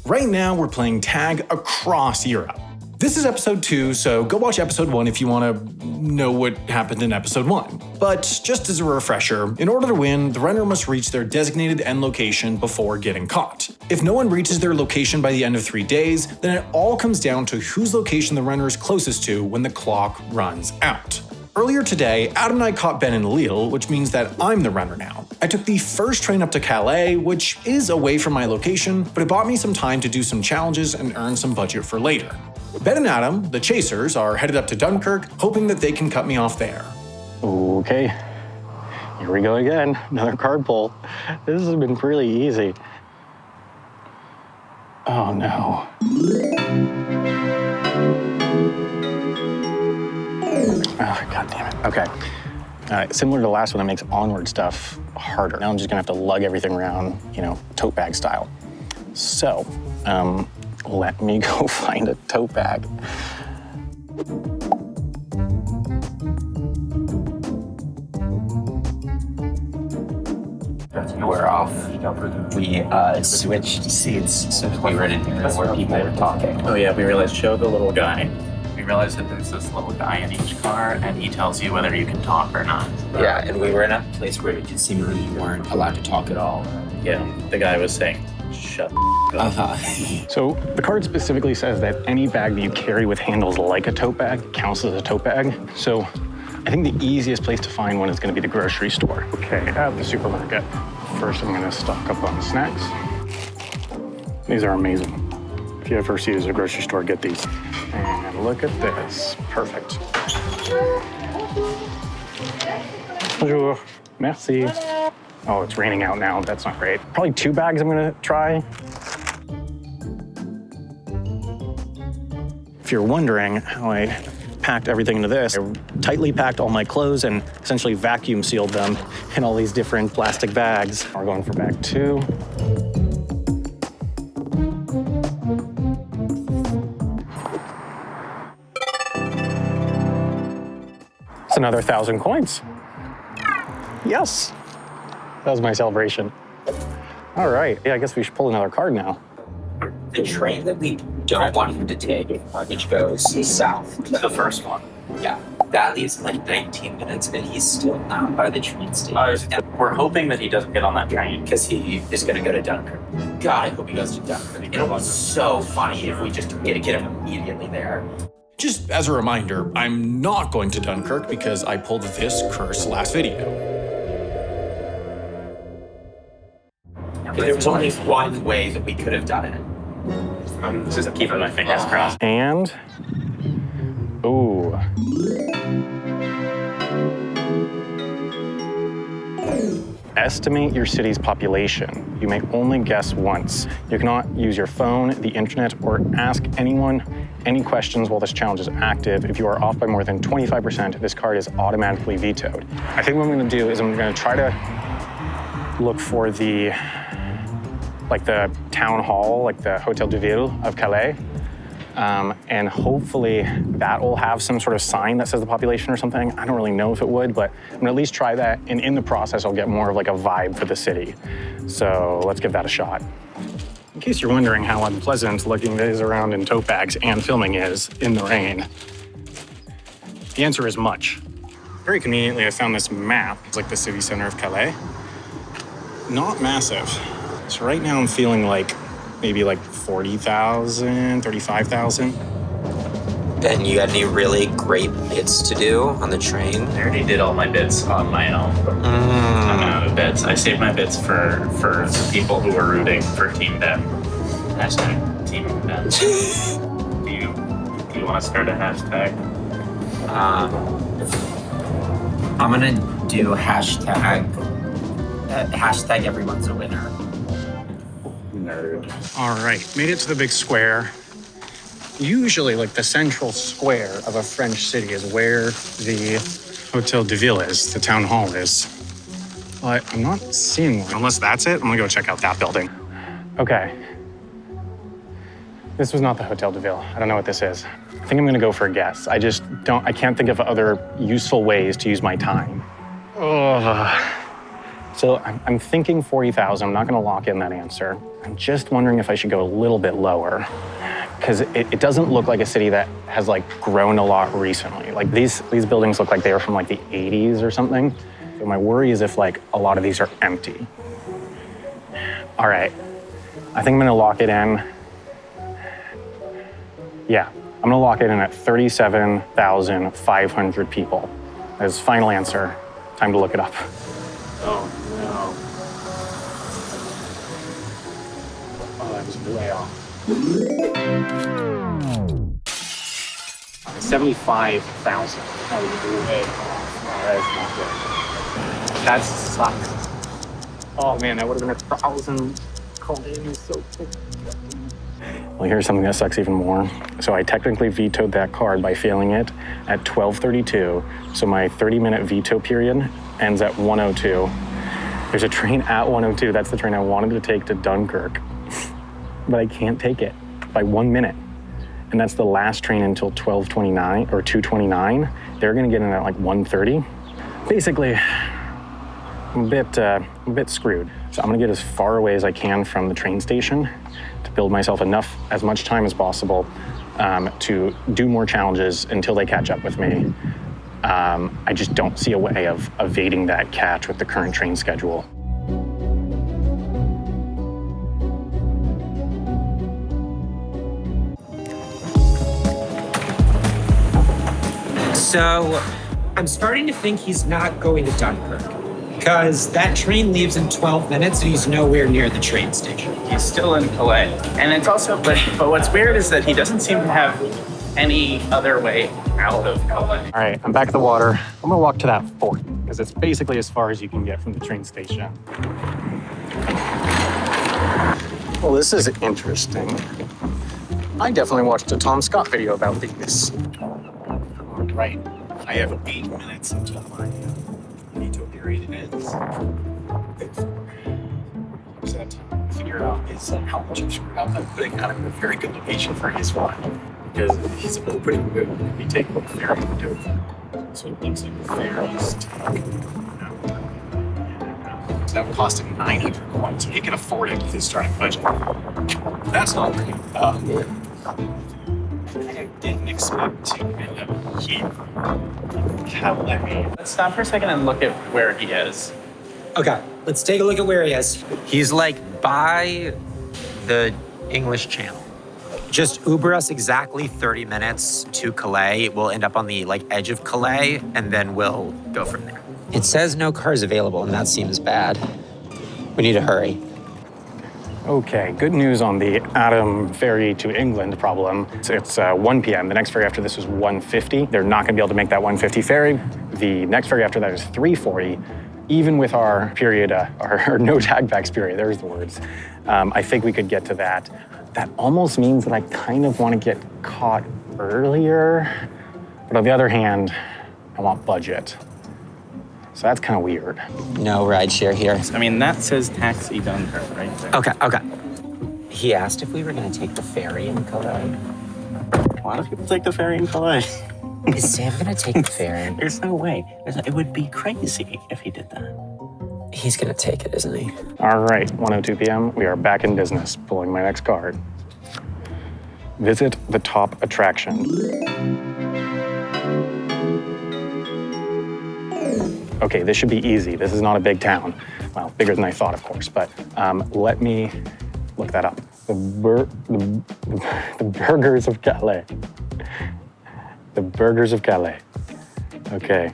Right now, we're playing tag across Europe. This is episode 2, so go watch episode 1 if you want to know what happened in episode 1. But just as a refresher, in order to win, the runner must reach their designated end location before getting caught. If no one reaches their location by the end of 3 days, then it all comes down to whose location the runner is closest to when the clock runs out. Earlier today, Adam and I caught Ben in Lille, which means that I'm the runner now. I took the first train up to Calais, which is away from my location, but it bought me some time to do some challenges and earn some budget for later. Ben and Adam, the chasers, are headed up to Dunkirk, hoping that they can cut me off there. Okay, here we go again. Another card pull. This has been really easy. Oh no. Oh, God damn it. Okay. Similar to the last one, that makes onward stuff harder. Now I'm just gonna have to lug everything around, tote bag style. So, let me go find a tote bag. We're off. We switched seats so we were in where people were talking. Oh yeah, we realized, show the little guy. We realized that there's this little guy in each car, and he tells you whether you can talk or not. Yeah, and we were in a place where it just seemingly you weren't allowed to talk at all. Yeah, the guy was saying, shut the up. So the card specifically says that any bag that you carry with handles like a tote bag counts as a tote bag. So I think the easiest place to find one is going to be the grocery store. Okay, at the supermarket. First, I'm going to stock up on snacks. These are amazing. If you ever see these at a grocery store, get these. And look at this. Perfect. Bonjour. Merci. Oh, it's raining out now. That's not great. Probably 2 bags I'm going to try. If you're wondering how I packed everything into this, I tightly packed all my clothes and essentially vacuum sealed them in all these different plastic bags. We're going for bag 2. It's another 1,000 coins. Yes. That was my celebration. All right, yeah, I guess we should pull another card now. The train that we don't want him to take, which goes south. The first one. Yeah, that leaves in like 19 minutes, and he's still not by the train station. We're hoping that he doesn't get on that train. Because he is going to go to Dunkirk. God, I hope he goes to Dunkirk. It'll be so funny if we just get him immediately there. Just as a reminder, I'm not going to Dunkirk because I pulled this curse last video. There was only one way that we could have done it. I'm just keeping my fingers crossed. And, ooh. Estimate your city's population. You may only guess once. You cannot use your phone, the internet, or ask anyone any questions while this challenge is active. If you are off by more than 25%, this card is automatically vetoed. I think what I'm gonna do is I'm gonna try to look for the town hall, like the Hotel de Ville of Calais. And hopefully that will have some sort of sign that says the population or something. I don't really know if it would, but I'm gonna at least try that. And in the process, I'll get more of like a vibe for the city. So let's give that a shot. In case you're wondering how unpleasant looking these around in tote bags and filming is in the rain, the answer is much. Very conveniently, I found this map. It's like the city center of Calais. Not massive. So right now I'm feeling like maybe like 40,000, 35,000. Ben, you got any really great bits to do on the train? I already did all my bits on my own. I'm out of bits. I saved my bits for the people who were rooting for Team Ben. Hashtag Team Ben. Do you want to start a hashtag? I'm gonna do hashtag everyone's a winner. Nerd. All right, made it to the big square. Usually, like the central square of a French city is where the Hotel de Ville is, the town hall is. But I'm not seeing one. Unless that's it, I'm gonna go check out that building. Okay. This was not the Hotel de Ville. I don't know what this is. I think I'm gonna go for a guess. I can't think of other useful ways to use my time. Oh, So I'm thinking 40,000. I'm not going to lock in that answer. I'm just wondering if I should go a little bit lower, because it doesn't look like a city that has like grown a lot recently. Like these buildings look like they were from like the 80s or something. So my worry is if like a lot of these are empty. All right, I think I'm going to lock it in. Yeah, I'm going to lock it in at 37,500 people. That's final answer. Time to look it up. Oh, no. Oh, that was way off. 75,000. That was way off. Oh, that sucks. Oh man, that would have been 1,000 coins. So quick. Well, here's something that sucks even more. So I technically vetoed that card by failing it at 12:32. So my 30-minute veto period ends at 1:02. There's a train at 1:02. That's the train I wanted to take to Dunkirk. But I can't take it by 1 minute. And that's the last train until 12:29 or 2:29. They're gonna get in at like 1:30. Basically, I'm a bit screwed. So I'm gonna get as far away as I can from the train station to build myself as much time as possible to do more challenges until they catch up with me. I just don't see a way of evading that catch with the current train schedule. So, I'm starting to think he's not going to Dunkirk. Because that train leaves in 12 minutes and he's nowhere near the train station. He's still in Calais. And it's also, but what's weird is that he doesn't seem to have any other way out of Calais. All right, I'm back at the water. I'm gonna walk to that fort because it's basically as far as you can get from the train station. Well, this is interesting. I definitely watched a Tom Scott video about these. All right, I have 8 minutes until my veto period ends. So that time to figure out is how much I've screwed up. I'm putting out a very good location for his one because he's opening good. We take the ferry to Dover. So it looks like the ferry's so that would cost him 900 coins. So he can afford it with his starting budget. That's not great. I didn't expect to end up here. Calais. Let's stop for a second and look at where he is. Okay, let's take a look at where he is. He's like by the English Channel. Just Uber us exactly 30 minutes to Calais. We'll end up on the edge of Calais, and then we'll go from there. It says no cars available, and that seems bad. We need to hurry. Okay, good news on the Adam ferry to England problem. It's 1 p.m. The next ferry after this is 1:50. They're not gonna be able to make that 1:50 ferry. The next ferry after that is 3:40. Even with our period, our no tagbacks period, there's the words, I think we could get to that. That almost means that I kind of want to get caught earlier. But on the other hand, I want budget. So that's kind of weird. No rideshare here. I mean, that says taxi Dunkirk right there. Okay. He asked if we were gonna take the ferry in Calais. A lot of people take the ferry in Calais. Is Sam gonna take the ferry? There's no way. It would be crazy if he did that. He's gonna take it, isn't he? All right, 1:02 p.m. We are back in business, pulling my next card. Visit the top attraction. Okay, this should be easy. This is not a big town. Well, bigger than I thought, of course, but let me look that up. The Burgers of Calais. The Burgers of Calais. Okay.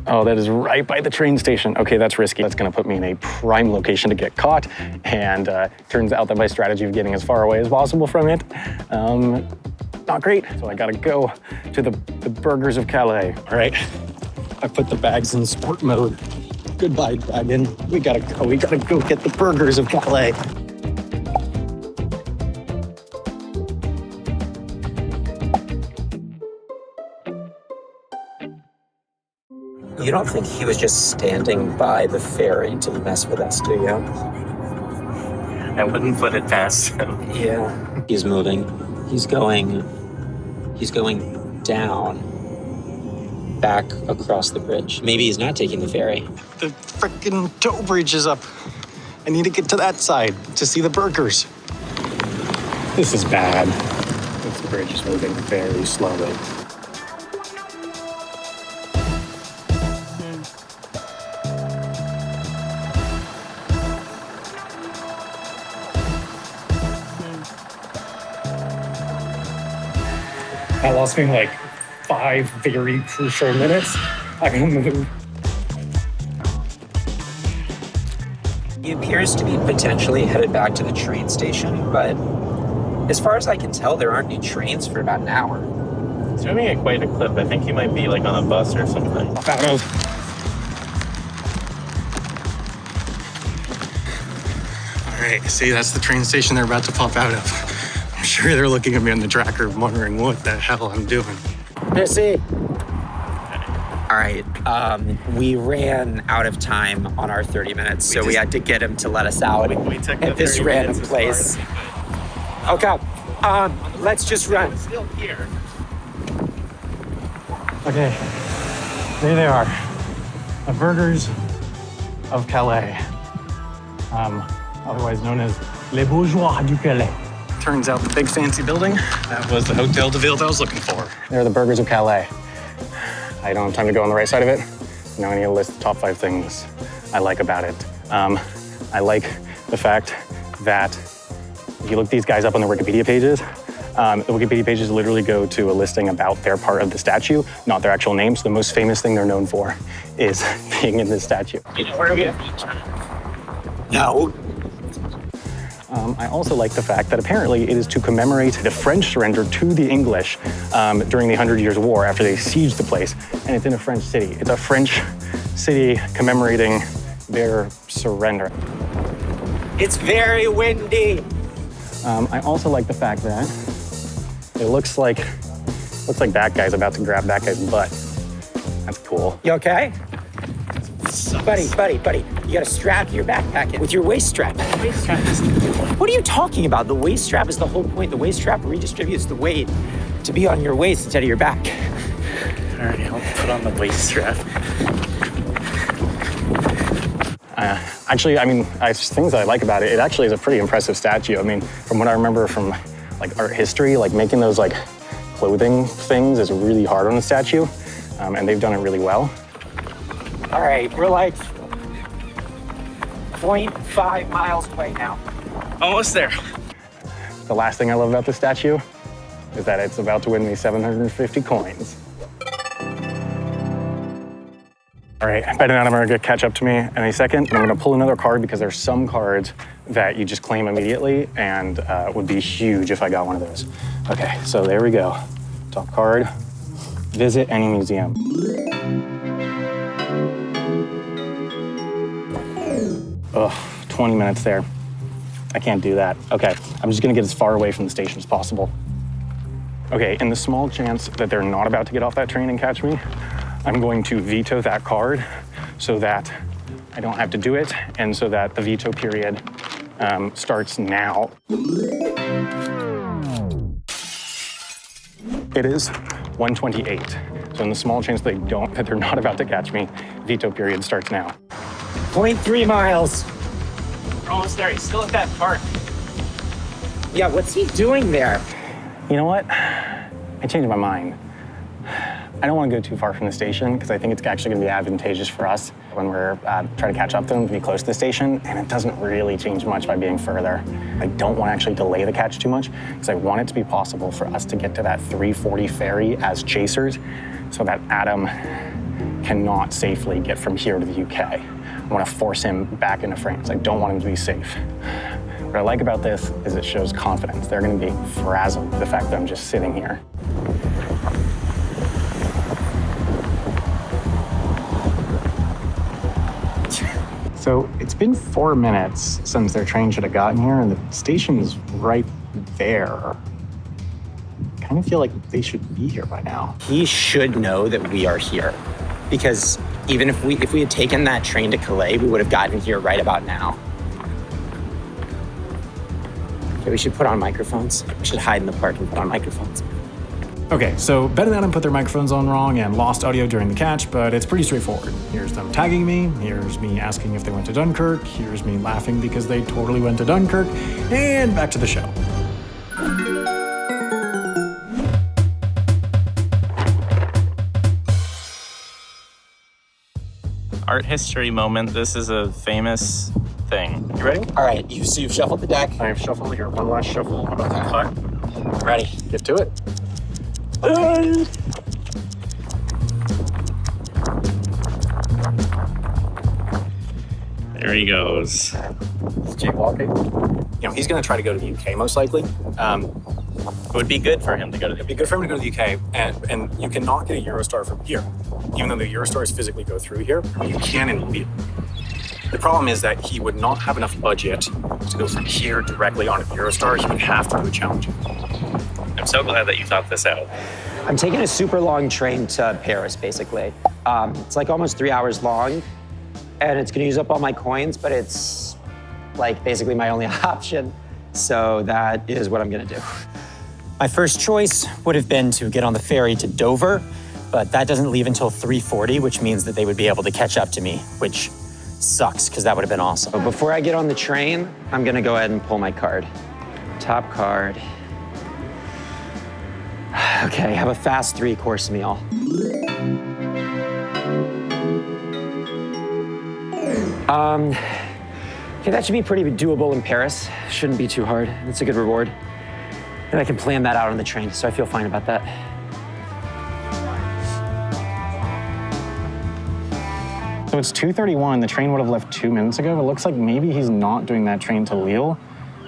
Oh, that is right by the train station. Okay, that's risky. That's gonna put me in a prime location to get caught, and turns out that my strategy of getting as far away as possible from it, not great. So I gotta go to the Burgers of Calais. All right, I put the bags in sport mode. Goodbye, dragon. We gotta go get the Burgers of Calais. You don't think he was just standing by the ferry to mess with us, do you? I wouldn't put it past him. Yeah. He's moving. He's going down. back across the bridge. Maybe he's not taking the ferry. The frickin' tow bridge is up. I need to get to that side to see the burgers. This is bad. This bridge is moving very slowly. I lost me like 5 very crucial minutes. I can move. He appears to be potentially headed back to the train station, but as far as I can tell, there aren't any trains for about an hour. It's moving at quite a clip. I think he might be like on a bus or something. Out of. All right, see, that's the train station they're about to pop out of. I'm sure they're looking at me on the tracker wondering what the hell I'm doing. Merci. All right, we ran out of time on our 30 minutes, so we had to get him to let us out We took at this random place. Okay, let's just run. Still here. Okay, there they are. The burgers of Calais. Otherwise known as Les Bourgeois du Calais. Turns out the big fancy building, that was the Hotel de Ville that I was looking for. They're the burgers of Calais. I don't have time to go on the right side of it. Now I need to list the top 5 things I like about it. I like the fact that if you look these guys up on the Wikipedia pages, the Wikipedia pages literally go to a listing about their part of the statue, not their actual names. The most famous thing they're known for is being in this statue. You know where are we at? No. I also like the fact that apparently it is to commemorate the French surrender to the English during the 100 Years' War after they sieged the place, and it's in a French city. It's a French city commemorating their surrender. It's very windy. I also like the fact that it looks like that guy's about to grab that guy's butt. That's cool. You okay? Buddy, you gotta strap your backpack in with your waist strap. What are you talking about? The waist strap is the whole point. The waist strap redistributes the weight to be on your waist instead of your back. All right, I'll put on the waist strap. Actually, I mean, things I like about it, it actually is a pretty impressive statue. I mean, from what I remember from like art history, like making those like clothing things is really hard on a statue, and they've done it really well. All right, we're like 0.5 miles away now. Almost there. The last thing I love about the statue is that it's about to win me 750 coins. All right, I bet Adam are gonna catch up to me any second. I'm gonna pull another card because there's some cards that you just claim immediately and it would be huge if I got one of those. Okay, so there we go. Top card, visit any museum. Ugh, 20 minutes there. I can't do that. Okay, I'm just gonna get as far away from the station as possible. Okay, in the small chance that they're not about to get off that train and catch me, I'm going to veto that card so that I don't have to do it and so that the veto period starts now. It is 1:28. So in the small chance that they're not about to catch me, veto period starts now. 0.3 miles. We're almost there. He's still at that park. Yeah, what's he doing there? You know what? I changed my mind. I don't want to go too far from the station because I think it's actually going to be advantageous for us when we're trying to catch up to them to be close to the station, and it doesn't really change much by being further. I don't want to actually delay the catch too much because I want it to be possible for us to get to that 3:40 ferry as chasers so that Adam cannot safely get from here to the UK. I want to force him back into France. I don't want him to be safe. What I like about this is it shows confidence. They're going to be frazzled with the fact that I'm just sitting here. So it's been 4 minutes since their train should have gotten here, and the station is right there. I kind of feel like they should be here by now. He should know that we are here, because even if we had taken that train to Calais, we would have gotten here right about now. Okay, we should put on microphones. We should hide in the park and put on microphones. Okay, so Ben and Adam put their microphones on wrong and lost audio during the catch, but it's pretty straightforward. Here's them tagging me, here's me asking if they went to Dunkirk, here's me laughing because they totally went to Dunkirk, and back to the show. Art history moment. This is a famous thing. You ready? All right, so you've shuffled the deck. I have shuffled here. One last shuffle. About that five. Ready. Get to it. There he goes. It's jaywalking. You know, he's going to try to go to the UK most likely. It would be good for him to go to the It'd be good for him to go to the UK, and you cannot get a Eurostar from here. Even though the Eurostars physically go through here, you can in Lili. The problem is that he would not have enough budget to go from here directly onto the Eurostar. He would have to do a challenge. I'm so glad that you thought this out. I'm taking a super long train to Paris, basically. It's like almost 3 hours long, and it's gonna use up all my coins, but it's like basically my only option. So that is what I'm gonna do. My first choice would have been to get on the ferry to Dover, but that doesn't leave until 3:40, which means that they would be able to catch up to me, which sucks, because that would have been awesome. But before I get on the train, I'm gonna go ahead and pull my card. Top card. Okay, I have a fast 3-course meal. Okay, that should be pretty doable in Paris. Shouldn't be too hard. It's a good reward. And I can plan that out on the train, so I feel fine about that. So it's 2:31. The train would have left 2 minutes ago. It looks like maybe he's not doing that train to Lille.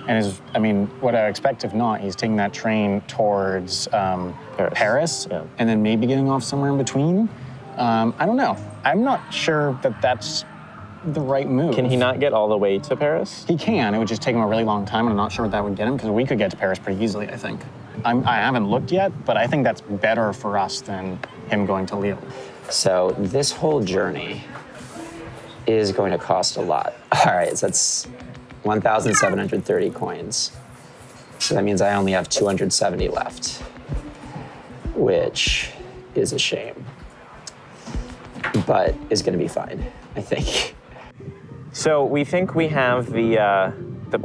And what I expect, if not, he's taking that train towards Paris Yeah. and then maybe getting off somewhere in between. I don't know. I'm not sure that that's the right move. Can he not get all the way to Paris? He can. It would just take him a really long time, and I'm not sure what that would get him, because we could get to Paris pretty easily, I think. I haven't looked yet, but I think that's better for us than him going to Lille. So this whole journey is going to cost a lot. All right, so that's 1,730 coins. So that means I only have 270 left, which is a shame, but is gonna be fine, I think. So we think we have the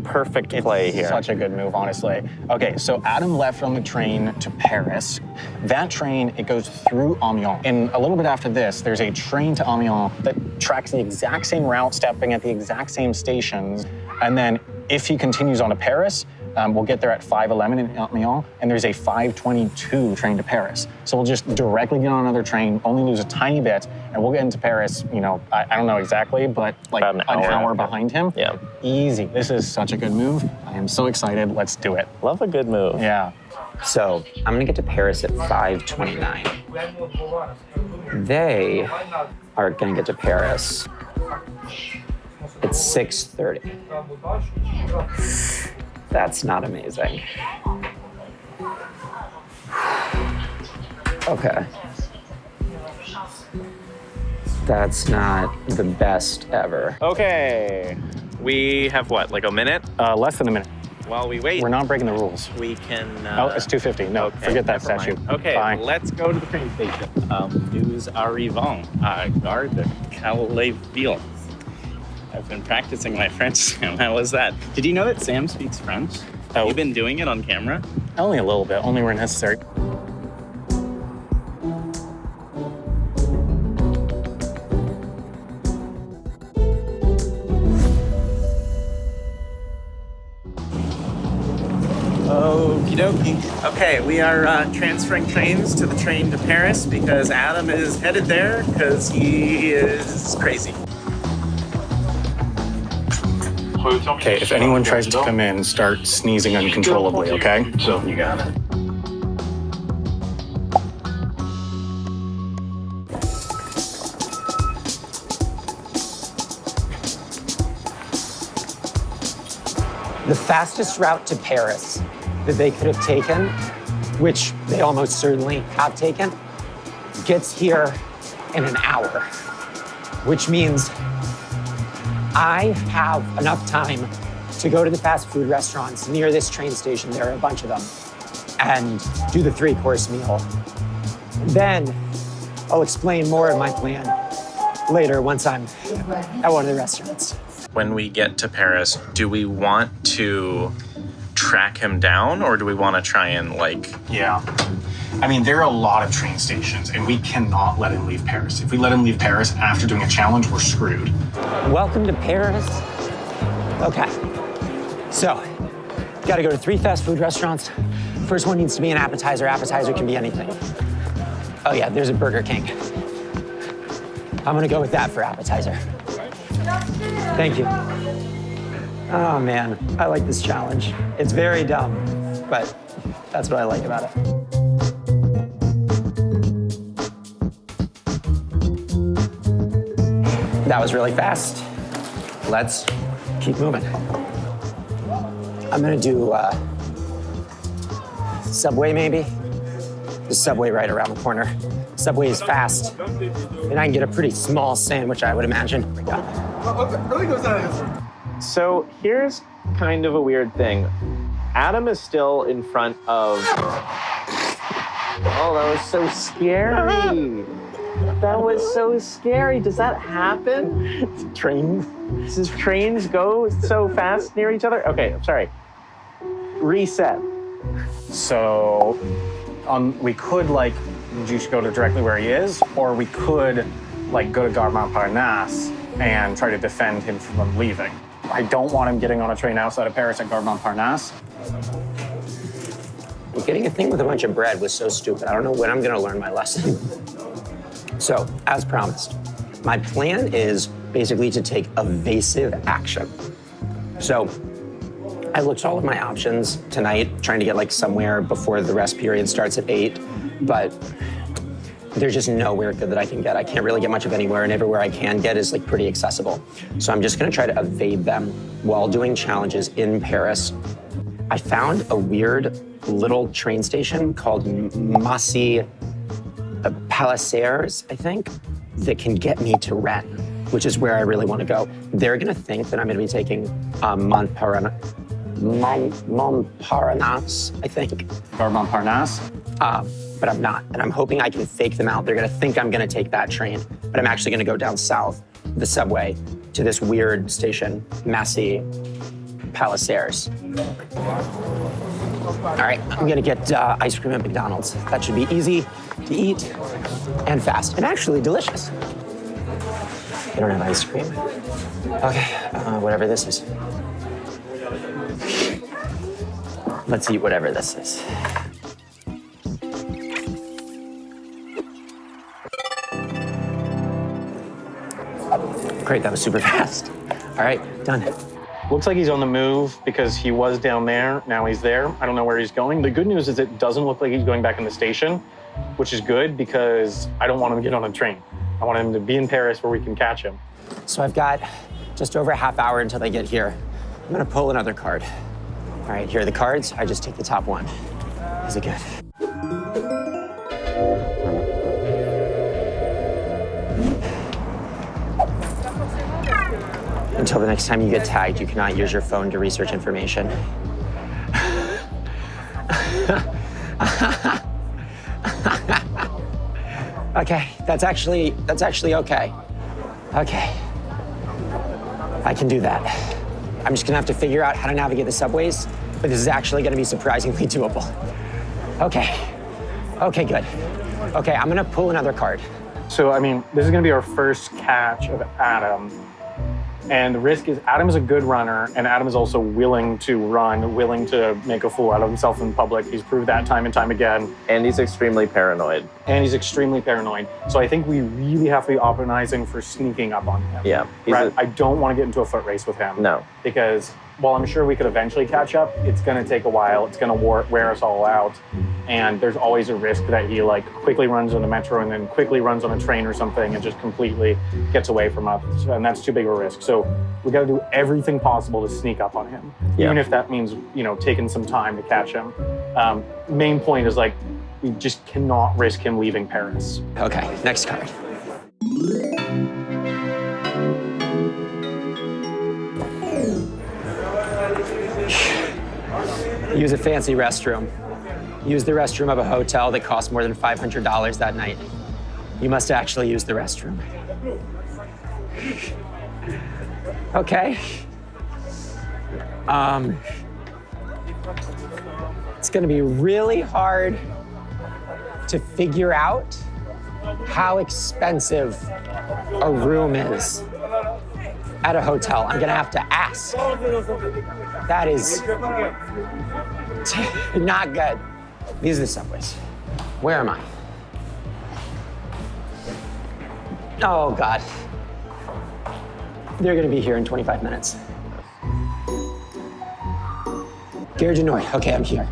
perfect play here. Such a good move, honestly. Okay, so Adam left on the train to Paris. That train, it goes through Amiens. And a little bit after this, there's a train to Amiens that tracks the exact same route, stopping at the exact same stations. And then if he continues on to Paris, we'll get there at 5:11 in Amiens, and there's a 5:22 train to Paris. So we'll just directly get on another train, only lose a tiny bit, and we'll get into Paris, I don't know exactly, but like About an hour behind him. Yeah. Easy. This is such a good move. I am so excited. Let's do it. Love a good move. Yeah. So I'm gonna get to Paris at 5:29. They are gonna get to Paris at 6:30. That's not amazing. Okay. That's not the best ever. Okay. We have what, like a minute? Less than a minute. While we wait, We're not breaking the rules. we can... Oh, it's 2:50. No, okay, forget that never mind. statue. Okay, Bye. let's go to the train station. Nous arrivons à Gare de Calais-Ville. I've been practicing my French, Sam. How was that? Did you know that Sam speaks French? Oh. You've been doing it on camera? Only a little bit, only where necessary. Okie dokie. Okay, we are transferring trains to the train to Paris because Adam is headed there because he is crazy. Okay, if anyone tries to come in, start sneezing uncontrollably, okay? You got it. The fastest route to Paris that they could have taken, which they almost certainly have taken, gets here in an hour, which means I have enough time to go to the fast food restaurants near this train station. There are a bunch of them. and do the 3-course meal. Then I'll explain more of my plan later once I'm at one of the restaurants. When we get to Paris, do we want to track him down or do we want to try and Yeah. I mean, there are a lot of train stations, and we cannot let him leave Paris. If we let him leave Paris after doing a challenge, we're screwed. Welcome to Paris. Okay, so gotta go to 3 fast food restaurants. First one needs to be an appetizer. Appetizer can be anything. Oh yeah, there's a Burger King. I'm gonna go with that for appetizer. Thank you. Oh man, I like this challenge. It's very dumb, but that's what I like about it. That was really fast. Let's keep moving. I'm gonna do Subway maybe. The Subway right around the corner. Subway is fast, and I can get a pretty small sandwich, I would imagine. So here's kind of a weird thing. Adam is still in front of... Oh, that was so scary. That was so scary. Does that happen? Train. Does trains go so fast near each other? Okay, I'm sorry. Reset. So we could just go to directly where he is, or we could go to Gare Montparnasse and try to defend him from leaving. I don't want him getting on a train outside of Paris at Gare Montparnasse. Getting a thing with a bunch of bread was so stupid. I don't know when I'm gonna learn my lesson. So, as promised, my plan is basically to take evasive action. So, I looked at all of my options tonight, trying to get somewhere before the rest period starts at 8, but there's just nowhere good that I can get. I can't really get much of anywhere, and everywhere I can get is pretty accessible. So I'm just gonna try to evade them while doing challenges in Paris. I found a weird little train station called Massy Palaciers, I think, that can get me to Rennes, which is where I really want to go. They're gonna think that I'm gonna be taking Montparnasse, I think. Gare Montparnasse? But I'm not, and I'm hoping I can fake them out. They're gonna think I'm gonna take that train, but I'm actually gonna go down south, the subway, to this weird station, Massy Palaciers. All right, I'm gonna get ice cream at McDonald's. That should be easy to eat and fast, and actually delicious. They don't have ice cream. Okay, whatever this is. Let's eat whatever this is. Great, that was super fast. All right, done. Looks like he's on the move because he was down there. Now he's there. I don't know where he's going. The good news is it doesn't look like he's going back in the station, which is good because I don't want him to get on a train. I want him to be in Paris where we can catch him. So I've got just over a half hour until they get here. I'm gonna pull another card. All right, here are the cards. I just take the top one. Is it good? Until the next time you get tagged, you cannot use your phone to research information. Okay, that's actually okay. Okay, I can do that. I'm just gonna have to figure out how to navigate the subways, but this is actually gonna be surprisingly doable. Okay, good. Okay, I'm gonna pull another card. So, I mean, this is gonna be our first catch of Adam. And the risk is Adam is a good runner, and Adam is also willing to run, willing to make a fool out of himself in public. He's proved that time and time again. And he's extremely paranoid. So I think we really have to be optimizing for sneaking up on him. Yeah. I don't want to get into a foot race with him. No. Because while I'm sure we could eventually catch up, it's going to take a while. It's going to wear us all out. And there's always a risk that he quickly runs on the metro and then quickly runs on a train or something and just completely gets away from us. And that's too big a risk. So we got to do everything possible to sneak up on him. Yeah. Even if that means, taking some time to catch him. Main point is we just cannot risk him leaving Paris. Okay, next card. Use a fancy restroom. use the restroom of a hotel that costs more than $500 that night. You must actually use the restroom. Okay. It's gonna be really hard to figure out how expensive a room is at a hotel. I'm gonna have to ask. That is not good. These are the subways. Where am I? Oh God. They're gonna be here in 25 minutes. Gare du Nord, okay, I'm here.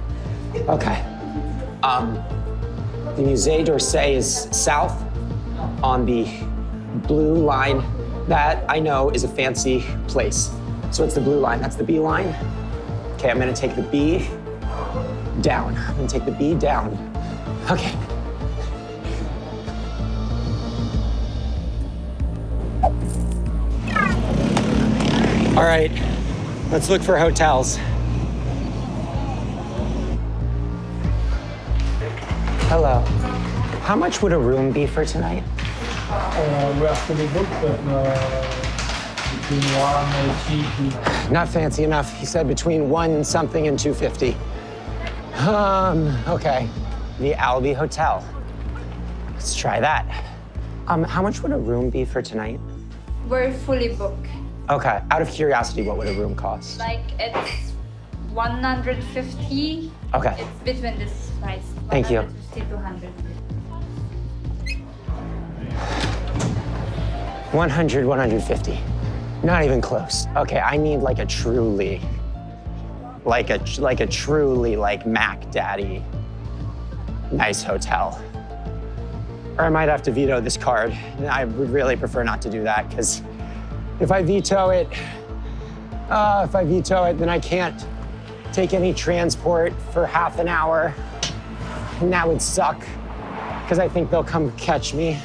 Okay. The Musée d'Orsay is south on the blue line. That I know is a fancy place. So it's the blue line, that's the B line. Okay, I'm gonna take the B down. I'm gonna take the B down. Okay. All right, let's look for hotels. Hello. How much would a room be for tonight? We are fully booked, but between 180 Not fancy enough. He said between 1 something and 250. Okay. The Albee Hotel. Let's try that. How much would a room be for tonight? We're fully booked. Okay. Out of curiosity, what would a room cost? Like it's 150. Okay. It's between this price. Thank you. 150 to 100. 100, 150. Not even close. Okay, I need like a truly Mac Daddy nice hotel. Or I might have to veto this card. I would really prefer not to do that because if I veto it, then I can't take any transport for half an hour. And that would suck because I think they'll come catch me.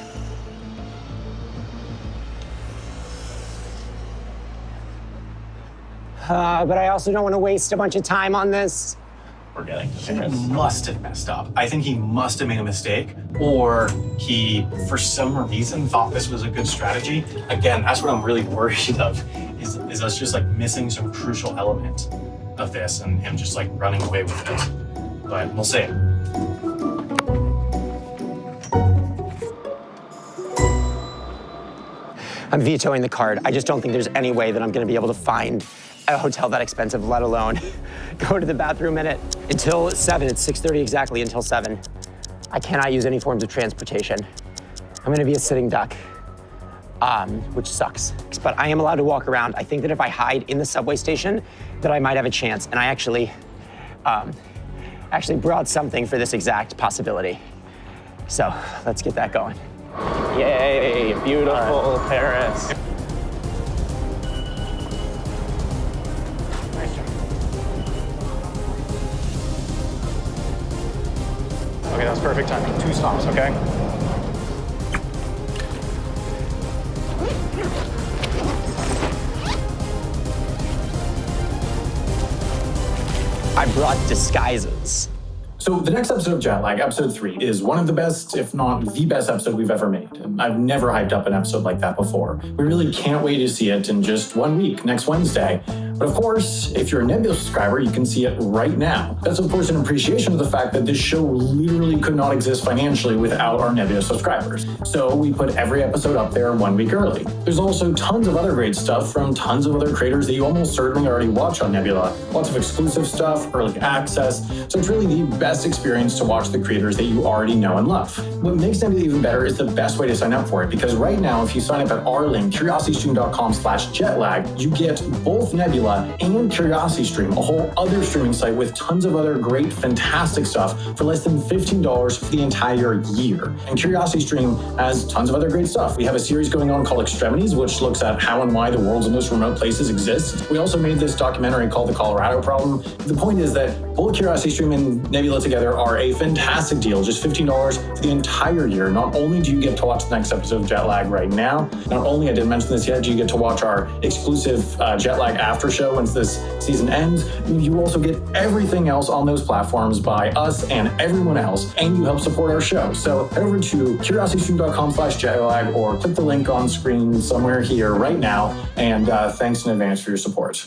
But I also don't want to waste a bunch of time on this. We're getting to He Paris. must have messed up. I think he must have made a mistake, or he, for some reason, thought this was a good strategy. Again, that's what I'm really worried of, is us just like missing some crucial element of this and him just like running away with it. But we'll see. I'm vetoing the card. I just don't think there's any way that I'm gonna be able to find a hotel that expensive, let alone go to the bathroom in it. Until 7, it's 6:30 exactly, until 7. I cannot use any forms of transportation. I'm gonna be a sitting duck, which sucks. But I am allowed to walk around. I think that if I hide in the subway station, that I might have a chance. And I actually brought something for this exact possibility. So let's get that going. Yay, beautiful Paris. Okay, that's perfect timing. 2 stops, okay? I brought disguises. So the next episode of Jetlag, episode 3, is one of the best, if not the best episode we've ever made. And I've never hyped up an episode like that before. We really can't wait to see it in just 1 week, next Wednesday. But of course, if you're a Nebula subscriber, you can see it right now. That's of course an appreciation of the fact that this show literally could not exist financially without our Nebula subscribers. So we put every episode up there 1 week early. There's also tons of other great stuff from tons of other creators that you almost certainly already watch on Nebula. Lots of exclusive stuff, early access. So it's really the best experience to watch the creators that you already know and love. What makes Nebula even better is the best way to sign up for it, because right now, if you sign up at our link, curiositystream.com/jetlag, you get both Nebula and CuriosityStream, a whole other streaming site with tons of other great, fantastic stuff for less than $15 for the entire year. And CuriosityStream has tons of other great stuff. We have a series going on called Extremities, which looks at how and why the world's most remote places exist. We also made this documentary called The Colorado Problem. The point is that both CuriosityStream and Nebula together are a fantastic deal, just $15 for the entire year. Not only do you get to watch the next episode of Jetlag right now, not only, I didn't mention this yet, do you get to watch our exclusive Jetlag after show once this season ends. You also get everything else on those platforms by us and everyone else, and you help support our show. So head over to curiositystream.com/jetlag or click the link on screen somewhere here right now, and thanks in advance for your support.